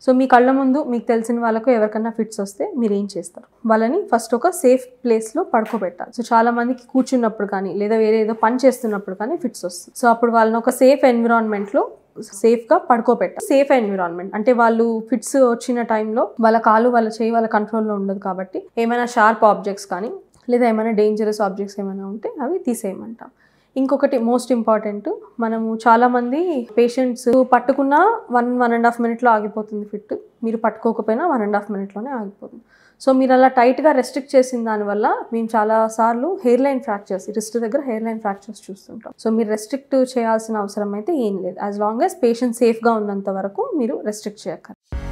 So మీ కళ్ళ ముందు మీకు తెలిసిన వాళ్ళకు ఎవరికైనా ఫిట్స్ వస్తే మీరు ఏం చేస్తారు? వాళ్ళని ఫస్ట్ ఒక సేఫ్ ప్లేస్లో పడుకోబెట్టాలి. సో చాలా మందికి కూర్చున్నప్పుడు కానీ లేదా వేరే ఏదో పని చేస్తున్నప్పుడు కానీ ఫిట్స్ వస్తుంది. సో అప్పుడు వాళ్ళని ఒక సేఫ్ ఎన్విరాన్మెంట్లో సేఫ్గా పడుకోబెట్టాలి. సేఫ్ ఎన్విరాన్మెంట్ అంటే వాళ్ళు ఫిట్స్ వచ్చిన టైంలో వాళ్ళ కాలు వాళ్ళ చేయి వాళ్ళ కంట్రోల్లో ఉండదు కాబట్టి ఏమైనా షార్ప్ ఆబ్జెక్ట్స్ కానీ లేదా ఏమైనా డేంజరస్ ఆబ్జెక్ట్స్ ఏమైనా ఉంటే అవి తీసేయమంటాం. ఇంకొకటి మోస్ట్ ఇంపార్టెంట్, మనము చాలామంది పేషెంట్స్ పట్టుకున్న 1-1.5 మినిట్లో ఆగిపోతుంది ఫిట్, మీరు పట్టుకోకపోయినా 1.5 మినిట్లోనే ఆగిపోతుంది. సో మీరు అలా టైట్గా రెస్ట్రిక్ట్ చేసిన దానివల్ల మేము చాలాసార్లు హెయిర్ లైన్ ఫ్రాక్చర్స్, రిస్ట్ దగ్గర హెయిర్ లైన్ ఫ్రాక్చర్స్ చూస్తుంటాం. సో మీరు రెస్ట్రిక్ట్ చేయాల్సిన అవసరం అయితే ఏం లేదు. యాజ్ లాంగ్ యాజ్ పేషెంట్ సేఫ్గా ఉన్నంత వరకు మీరు రెస్ట్రిక్ట్ చేయక్కర్లేదు.